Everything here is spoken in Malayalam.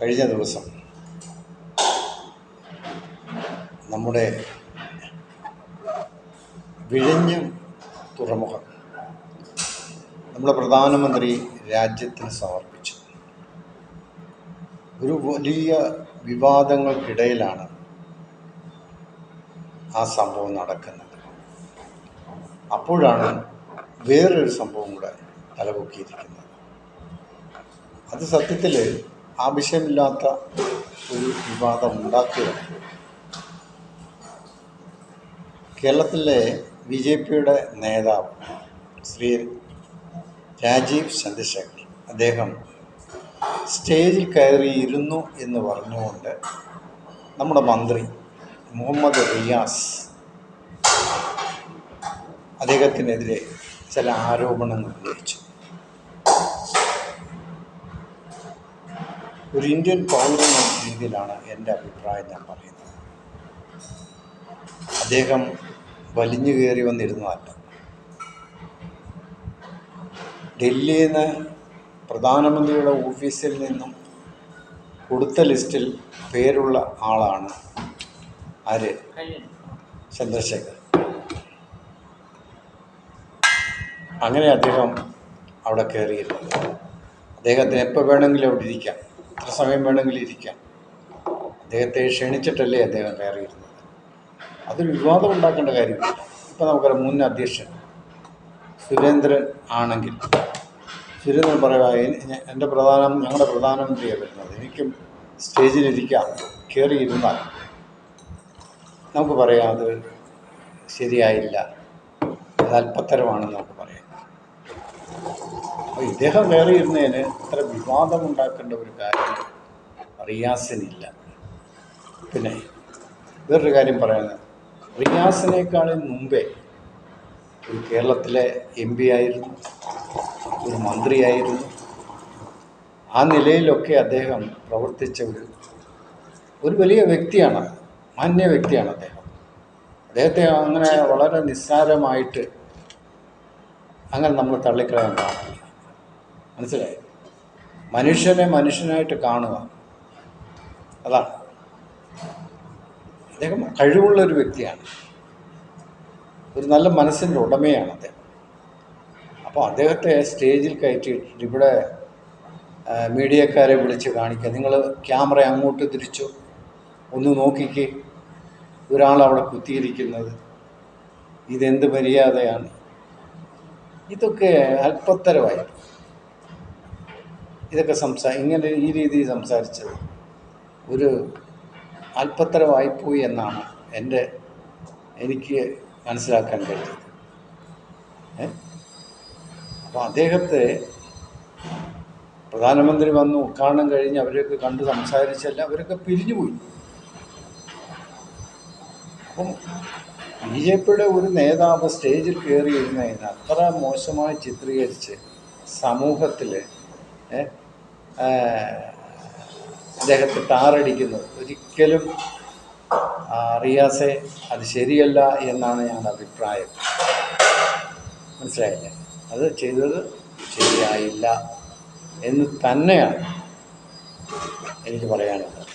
കഴിഞ്ഞ ദിവസം നമ്മുടെ വിഴിഞ്ഞം തുറമുഖം നമ്മുടെ പ്രധാനമന്ത്രി രാജ്യത്തിന് സമർപ്പിച്ചു. ഒരു വലിയ വിവാദങ്ങൾക്കിടയിലാണ് ആ സംഭവം നടക്കുന്നത്. അപ്പോഴാണ് വേറൊരു സംഭവം കൂടെ തലപൊക്കിയിരിക്കുന്നത്. അത് സത്യത്തിൽ ആവശ്യമില്ലാത്ത ഒരു വിവാദം ഉണ്ടാക്കുകയാണ്. കേരളത്തിലെ BJPയുടെ നേതാവ് ശ്രീ രാജീവ് ചന്ദ്രശേഖർ, അദ്ദേഹം സ്റ്റേജിൽ കയറിയിരുന്നു എന്ന് പറഞ്ഞുകൊണ്ട് നമ്മുടെ മന്ത്രി മുഹമ്മദ് റിയാസ് അദ്ദേഹത്തിനെതിരെ ചില ആരോപണങ്ങൾ ഉന്നയിച്ചു. ഒരു ഇന്ത്യൻ പൗരൻ എന്ന രീതിയിലാണ് എൻ്റെ അഭിപ്രായം ഞാൻ പറയുന്നത്. അദ്ദേഹം വലിഞ്ഞു കയറി വന്നിരുന്നതല്ല. ഡൽഹിയിൽ നിന്ന് പ്രധാനമന്ത്രിയുടെ ഓഫീസിൽ നിന്നും കൊടുത്ത ലിസ്റ്റിൽ പേരുള്ള ആളാണ് ആര്? ചന്ദ്രശേഖർ. അങ്ങനെ അദ്ദേഹം അവിടെ കയറിയിരുന്നത്. അദ്ദേഹത്തിന് എപ്പോൾ വേണമെങ്കിലും അവിടെ ഇരിക്കാം, എത്ര സമയം വേണമെങ്കിലും ഇരിക്കാം. അദ്ദേഹത്തെ ക്ഷണിച്ചിട്ടല്ലേ അദ്ദേഹം കയറിയിരുന്നത്. അതൊരു വിവാദം ഉണ്ടാക്കേണ്ട കാര്യമില്ല. ഇപ്പം നമുക്കറിയാം, മുൻ അധ്യക്ഷൻ സുരേന്ദ്രൻ ആണെങ്കിൽ സുരേന്ദ്രൻ പറയുക, ഞങ്ങളുടെ പ്രധാനമന്ത്രിയാണ് വരുന്നത്, എനിക്കും സ്റ്റേജിലിരിക്കാം, കയറിയിരുന്നാൽ നമുക്ക് പറയാം അത് ശരിയായില്ല, അത് അല്പത്തരമാണെന്ന് നമുക്ക് പറയാം. അപ്പോൾ ഇദ്ദേഹം കയറിയിരുന്നതിന് ഇത്ര വിവാദമുണ്ടാക്കേണ്ട ഒരു കാര്യം റിയാസിനില്ല. പിന്നെ വേറൊരു കാര്യം പറയുന്നത്, റിയാസിനേക്കാളും മുമ്പേ ഒരു കേരളത്തിലെ MP ആയിരുന്നു, ഒരു മന്ത്രിയായിരുന്നു. ആ നിലയിലൊക്കെ അദ്ദേഹം പ്രവർത്തിച്ച ഒരു വലിയ വ്യക്തിയാണ്, മാന്യ വ്യക്തിയാണ് അദ്ദേഹം. അദ്ദേഹത്തെ അങ്ങനെ വളരെ നിസ്സാരമായിട്ട് അങ്ങനെ നമ്മൾ തള്ളിക്കളയാൻ പാടില്ല. മനസ്സിലായി? മനുഷ്യനെ മനുഷ്യനായിട്ട് കാണുക, അതാണ്. അദ്ദേഹം കഴിവുള്ളൊരു വ്യക്തിയാണ്, ഒരു നല്ല മനസ്സിൻ്റെ ഉടമയാണ് അദ്ദേഹം. അപ്പോൾ അദ്ദേഹത്തെ സ്റ്റേജിൽ കയറ്റിയിട്ട് ഇവിടെ മീഡിയക്കാരെ വിളിച്ച് കാണിക്കുക, നിങ്ങൾ ക്യാമറ അങ്ങോട്ട് തിരിച്ചു ഒന്ന് നോക്കിക്കേ, ഒരാളവിടെ കുത്തിയിരിക്കുന്നത്, ഇതെന്ത് മര്യാദയാണ്? ഇതൊക്കെ അല്പത്തരമായി. ഇതൊക്കെ ഇങ്ങനെ ഈ രീതിയിൽ സംസാരിച്ചത് ഒരു അല്പത്തരമായിപ്പോയി എന്നാണ് എനിക്ക് മനസ്സിലാക്കാൻ കഴിയുന്നത്. അപ്പോൾ അദ്ദേഹത്തെ പ്രധാനമന്ത്രി വന്ന് ഉദ്ഘാടനം കഴിഞ്ഞ് അവരൊക്കെ കണ്ട് സംസാരിച്ചല്ല, അവരൊക്കെ പിരിഞ്ഞുപോയി. അപ്പം BJPയുടെ ഒരു നേതാവ് സ്റ്റേജിൽ കയറിയിരുന്നതിന് അത്ര മോശമായി ചിത്രീകരിച്ച് സമൂഹത്തിൽ അദ്ദേഹത്തെ ടാറടിക്കുന്നത് ഒരിക്കലും റിയാസെ അത് ശരിയല്ല എന്നാണ് ഞങ്ങളുടെ അഭിപ്രായം. മനസ്സിലായില്ലേ? അത് ചെയ്തത് ശരിയായില്ല എന്ന് തന്നെയാണ് എനിക്ക് പറയാനുള്ളത്.